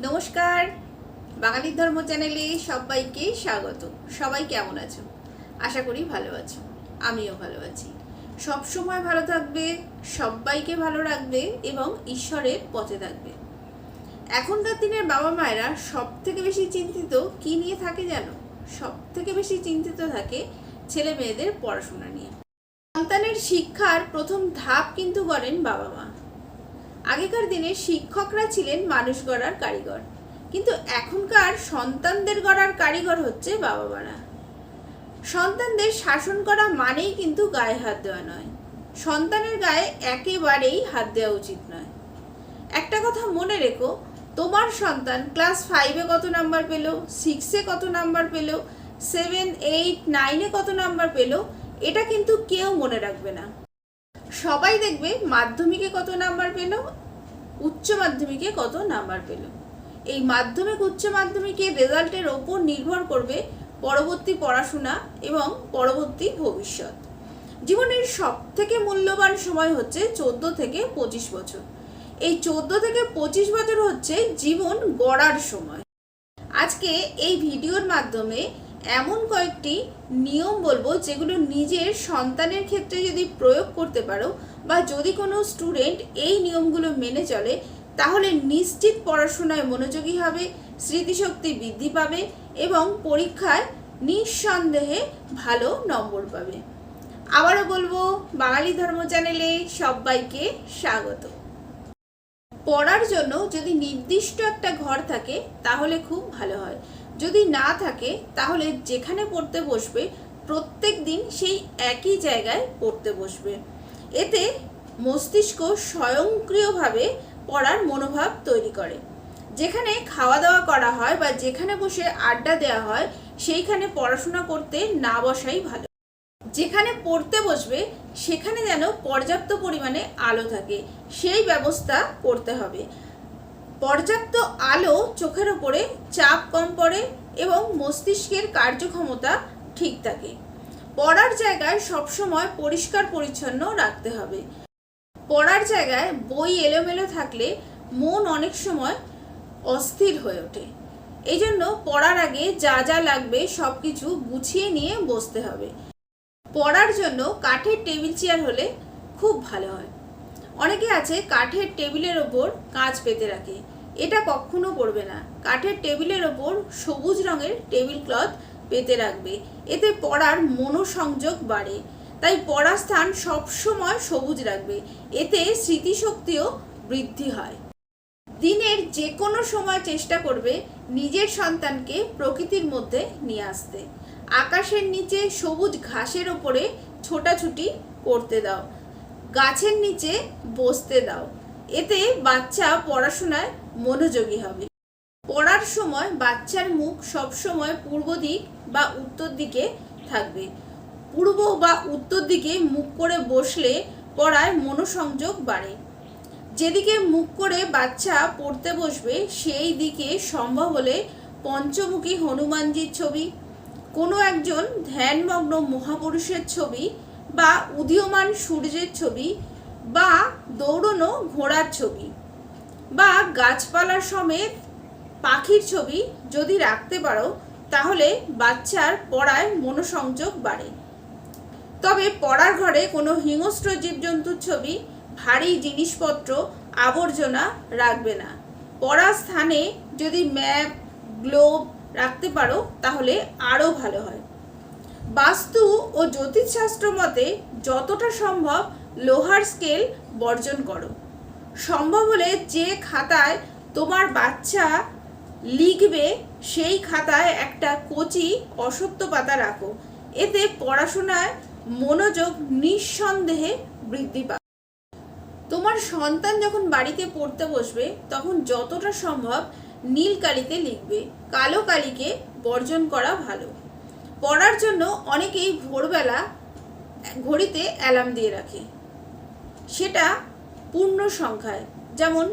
নমস্কার, বাঙালির ধর্ম চ্যানেলে সবাইকে স্বাগত। সবাই কেমন আছো? আশা করি ভালো আছো, আমিও ভালো আছি। সব সময় ভালো থাকবে, সবাইকে ভালো রাখবে এবং ঈশ্বরের পথে থাকবে। এখনকার দিনের বাবা মায়েরা সব থেকে বেশি চিন্তিত কি নিয়ে থাকে জানো? সব থেকে বেশি চিন্তিত থাকে ছেলে মেয়েদের পড়াশোনা নিয়ে। সন্তানের শিক্ষার প্রথম ধাপ কিন্তু করেন বাবা মা। আগেকার দিনে শিক্ষকরা ছিলেন মানুষ গড়ার কারিগর, কিন্তু এখনকার সন্তানদের গড়ার কারিগর হচ্ছে বাবা মারা। সন্তানদের শাসন করা মানেই কিন্তু গায়ে হাত দেওয়া নয়, সন্তানের গায়ে একেবারেই হাত দেওয়া উচিত নয়। একটা কথা মনে রেখো, তোমার সন্তান ক্লাস 5-এ কত নাম্বার পেল, 6-এ কত নাম্বার পেল, 7, 8, 9-এ কত নাম্বার পেল, এটা কিন্তু কেউ মনে রাখবে না। সবাই দেখবে মাধ্যমিকে কত নাম্বার পেল, উচ্চ মাধ্যমিকে কত নাম্বার পেল। এই মাধ্যমিক উচ্চ মাধ্যমিকের রেজাল্টের ওপর নির্ভর করবে পরবর্তী পড়াশোনা এবং পরবর্তী ভবিষ্যৎ। জীবনের সব থেকে মূল্যবান সময় হচ্ছে 14 থেকে 25 বছর। এই 14 থেকে 25 বছর হচ্ছে জীবন গড়ার সময়। আজকে এই ভিডিওর মাধ্যমে এমন কয়েকটি নিয়ম বলবো যেগুলো নিজের সন্তানের ক্ষেত্রে যদি প্রয়োগ করতে পারো, বা যদি কোনো স্টুডেন্ট এই নিয়মগুলো মেনে চলে, তাহলে নিশ্চিত পড়াশোনায় মনোযোগী হবে, স্মৃতিশক্তি বৃদ্ধি পাবে এবং পরীক্ষায় নিঃসন্দেহে ভালো নম্বর পাবে। আবারও বলবো, বাঙালি ধর্ম চ্যানেলে সবাইকে স্বাগত। পড়ার জন্য যদি নির্দিষ্ট একটা ঘর থাকে তাহলে খুব ভালো হয়। যদি না থাকে তাহলে যেখানে পড়তে বসবে প্রত্যেক দিন সেই একই জায়গায় পড়তে বসবে। এতে মস্তিষ্ক স্বয়ংক্রিয়ভাবে পড়ার মনোভাব তৈরি করে। যেখানে খাওয়া দাওয়া করা হয় বা যেখানে বসে আড্ডা দেওয়া হয় সেইখানে পড়াশোনা করতে না বসাই ভালো। যেখানে পড়তে বসবে সেখানে যেন পর্যাপ্ত পরিমাণে আলো থাকে, সেই ব্যবস্থা করতে হবে। পর্যাপ্ত আলো চোখের ওপরে চাপ কম পড়ে এবং মস্তিষ্কের কার্যক্ষমতা ঠিক থাকে। পড়ার জায়গায় সবসময় পরিষ্কার পরিচ্ছন্ন রাখতে হবে। পড়ার জায়গায় বই এলোমেলো থাকলে মন অনেক সময় অস্থির হয়ে ওঠে। এই জন্য পড়ার আগে যা যা লাগবে সব কিছু গুছিয়ে নিয়ে বসতে হবে। পড়ার জন্য কাঠের টেবিল চেয়ার হলে খুব ভালো হয়। অনেকে আছে কাঠের টেবিলের ওপর কাঁচ পেতে রাখে, এটা কখনো করবে না। কাঠের টেবিলের ওপর সবুজ রঙের টেবিল ক্লথ পেতে রাখবে, এতে পড়ার মনোসংযোগ বাড়ে। তাই পড়ার স্থান সবসময় সবুজ রাখবে, এতে স্মৃতিশক্তিও বৃদ্ধি হয়। দিনের যে কোনো সময় চেষ্টা করবে নিজের সন্তানকে প্রকৃতির মধ্যে নিয়ে আসতে। আকাশের নিচে সবুজ ঘাসের ওপরে ছোটাছুটি করতে দাও, গাছের নিচে বসতে দাও, এতে বাচ্চা পড়াশোনায় মনোযোগী হবে। পড়ার সময় বাচ্চার মুখ সবসময় পূর্ব দিক বা উত্তর দিকে থাকবে। পূর্ব বা উত্তর দিকে মুখ করে বসলে পড়ায় মনোসংযোগ বাড়ে। যেদিকে মুখ করে বাচ্চা পড়তে বসবে সেই দিকে সম্ভব হলে পঞ্চমুখী হনুমানজির ছবি, কোনো একজন ধ্যানমগ্ন মহাপুরুষের ছবি, বা উদীয়মান সূর্যের ছবি, বা দৌড়নো ঘোড়ার ছবি, বা গাছপালার সমেত পাখির ছবি যদি রাখতে পারো তাহলে বাচ্চার পড়ায় মনোসংযোগ বাড়ে। তবে পড়ার ঘরে কোনো হিংস্র জীবজন্তুর ছবি, ভারী জিনিসপত্র, আবর্জনা রাখবে না। পড়ার স্থানে যদি ম্যাপ, গ্লোব রাখতে পারো তাহলে আরও ভালো হয়। বাস্তু ও জ্যোতিষশাস্ত্র মতে যতটা সম্ভব লোহার স্কেল বর্জন করো। সম্ভব হলে যে খাতায় তোমার বাচ্চা লিখবে সেই খাতায় একটা কচি অশ্বত্থ পাতা রাখো, এতে পড়াশোনায় মনোযোগ নিঃসন্দেহে বৃদ্ধি পাবে। তোমার সন্তান যখন বাড়িতে পড়তে বসবে তখন যতটা সম্ভব নীল কালিতে লিখবে, কালো কালিকে বর্জন করা ভালো। পড়ার জন্য অনেকেই ভোরবেলা ঘড়িতে অ্যালার্ম দিয়ে রাখে, সেটা পূর্ণ সংখ্যায়, যেমন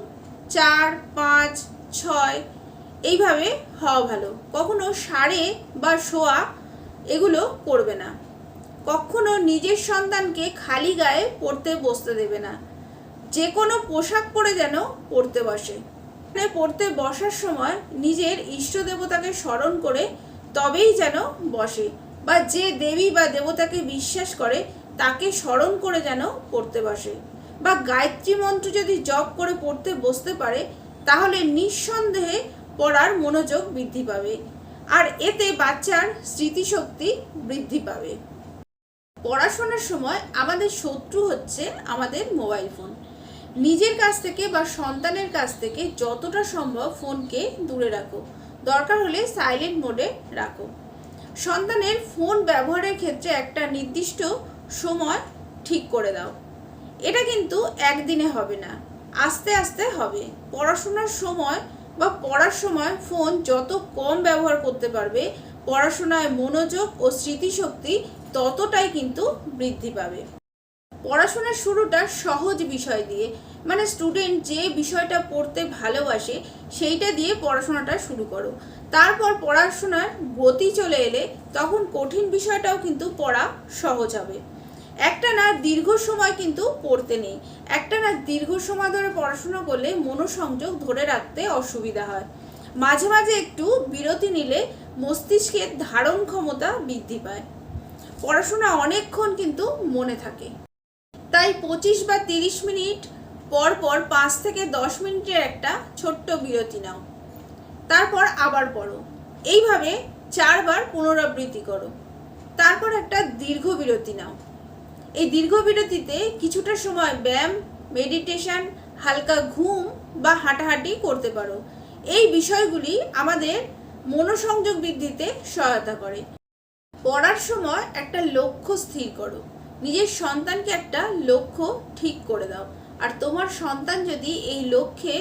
4, 5, 6 এইভাবে হওয়া ভালো। কখনো 7.5 বা 1.15 এগুলো করবে না। কখনো নিজের সন্তানকে খালি গায়ে পড়তে বসতে দেবে না, যে কোনো পোশাক পরে যেন পড়তে বসে। পড়তে বসার সময় নিজের ইষ্ট দেবতাকে স্মরণ করে তবেই যেন বসে, বা যে দেবী বা দেবতাকে বিশ্বাস করে তাকে স্মরণ করে যেন পড়তে বসে, বা গায়ত্রী মন্ত্র যদি জপ করে পড়তে বসতে পারে তাহলে নিঃসন্দেহে পড়ার মনোযোগ বৃদ্ধি পাবে, আর এতে বাচ্চার স্মৃতিশক্তি বৃদ্ধি পাবে। পড়াশোনার সময় আমাদের শত্রু হচ্ছে আমাদের মোবাইল ফোন। নিজের কাছ থেকে বা সন্তানের কাছ থেকে যতটা সম্ভব ফোনকে দূরে রাখো, দরকার হলে সাইলেন্ট মোডে রাখো। সন্তানের ফোন ব্যবহারের ক্ষেত্রে একটা নির্দিষ্ট সময় ঠিক করে দাও। এটা কিন্তু একদিনে হবে না, আস্তে আস্তে হবে। পড়াশোনার সময় বা পড়ার সময় ফোন যত কম ব্যবহার করতে পারবে, পড়াশোনায় মনোযোগ ও স্মৃতিশক্তি ততটাই কিন্তু বৃদ্ধি পাবে। পড়াশোনার শুরুটা সহজ বিষয় দিয়ে, মানে স্টুডেন্ট যে বিষয়টা পড়তে ভালোবাসে সেইটা দিয়ে পড়াশোনাটা শুরু করো। তারপর পড়াশোনার গতি চলে এলে তখন কঠিন বিষয়টাও কিন্তু পড়া সহজ হবে। একটা না দীর্ঘ সময় কিন্তু পড়তে নেই, একটা না দীর্ঘ সময় ধরে পড়াশোনা করলে মনোসংযোগ ধরে রাখতে অসুবিধা হয়। মাঝে মাঝে একটু বিরতি নিলে মস্তিষ্কের ধারণ ক্ষমতা বৃদ্ধি পায়, পড়াশোনা অনেকক্ষণ কিন্তু মনে থাকে। তাই 25 বা 30 মিনিট পর পর 5 থেকে 10 মিনিটের একটা ছোট্ট বিরতি নাও, তারপর আবার পড়ো। এইভাবে 4 বার পুনরাবৃত্তি করো, তারপর একটা দীর্ঘ বিরতি নাও। এই দীর্ঘ বিরতিতে কিছুটা সময় ব্যায়াম, মেডিটেশন, হালকা ঘুম বা হাঁটাহাঁটি করতে পারো। এই বিষয়গুলি আমাদের মনোসংযোগ বৃদ্ধিতে সহায়তা করে। পড়ার সময় একটা লক্ষ্য স্থির করো, নিজের সন্তানকে একটা লক্ষ্য ঠিক করে দাও, আর তোমার সন্তান যদি এই লক্ষ্যে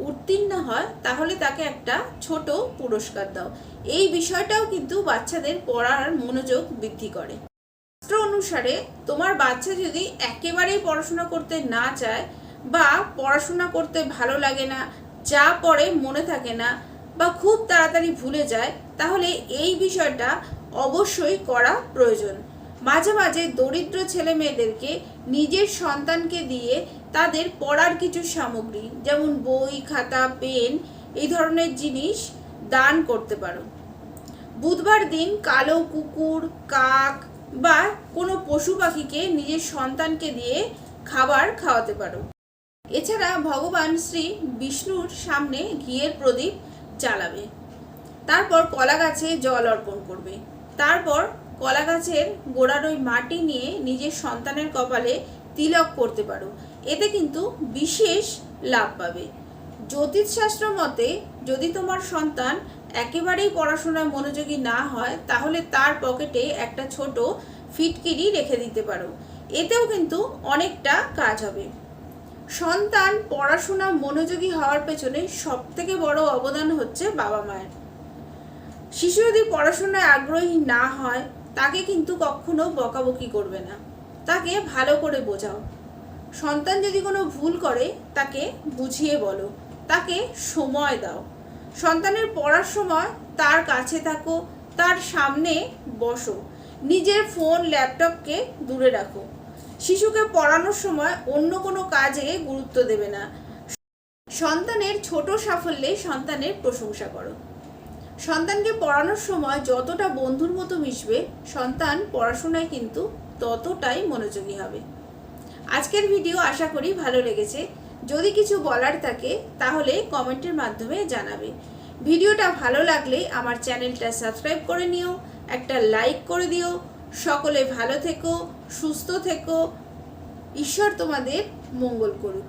উত্তীর্ণ হয় তাহলে তাকে একটা ছোট পুরস্কার দাও। এই বিষয়টাও কিন্তু বাচ্চাদের পড়ার মনোযোগ বৃদ্ধি করে। শাস্ত্র অনুসারে তোমার বাচ্চা যদি একেবারেই পড়াশোনা করতে না চায় বা পড়াশোনা করতে ভালো লাগে না, যা পড়ে মনে থাকে না বা খুব তাড়াতাড়ি ভুলে যায়, তাহলে এই বিষয়টা অবশ্যই করা প্রয়োজন। মাঝে মাঝে দরিদ্র ছেলে মেয়েদেরকে নিজের সন্তানকে দিয়ে তাদের পড়ার কিছু সামগ্রী যেমন বই, খাতা, পেন এই ধরনের জিনিস দান করতে পারো। বুধবার দিন কালো কুকুর, কাক বা কোনো পশু পাখিকে নিজের সন্তানকে দিয়ে খাবার খাওয়াতে পারো। এছাড়া ভগবান শ্রী বিষ্ণুর সামনে ঘিয়ের প্রদীপ জ্বালাবে, তারপর কলা গাছে জল অর্পণ করবে, তারপর কলা গাছের গোড়ার ওই মাটি নিয়ে নিজের সন্তানের কপালে তিলক করতে পারো। এতে কিন্তু বিশেষ লাভ পাবে। জ্যোতিষশাস্ত্র মতে যদি তোমার সন্তান একেবারেই পড়াশোনায় মনোযোগী না হয় তাহলে তার পকেটে একটা ছোট ফিটকিরি রেখে দিতে পারো, এতেও কিন্তু অনেকটা কাজ হবে। সন্তান পড়াশোনা মনোযোগী হওয়ার পেছনে সবথেকে বড় অবদান হচ্ছে বাবা মায়ের। শিশু যদি পড়াশোনায় আগ্রহী না হয় তাকে কিন্তু কখনো বকাবকি করবে না, তাকে ভালো করে বোঝাও। সন্তান যদি কোনো ভুল করে তাকে বুঝিয়ে বলো, তাকে সময় দাও। সন্তানের পড়ার সময় তার কাছে থাকো, তার সামনে বসো, নিজের ফোন, ল্যাপটপকে দূরে রাখো। শিশুকে পড়ানোর সময় অন্য কোনো কাজে গুরুত্ব দেবে না। সন্তানের ছোট সাফল্যে সন্তানের প্রশংসা করো। সন্তানকে পড়ানোর সময় যতটা বন্ধুর মতো মিশবে, সন্তান পড়াশোনায় কিন্তু ততটাই মনোযোগী হবে। আজকের ভিডিও আশা করি ভালো লেগেছে। যদি কিছু বলার থাকে তাহলে কমেন্টের মাধ্যমে জানাবে। ভিডিওটা ভালো লাগলে আমার চ্যানেলটা সাবস্ক্রাইব করে নিও, একটা লাইক করে দিও। সকলে ভালো থেকো, সুস্থ থেকো। ঈশ্বর তোমাদের মঙ্গল করুক।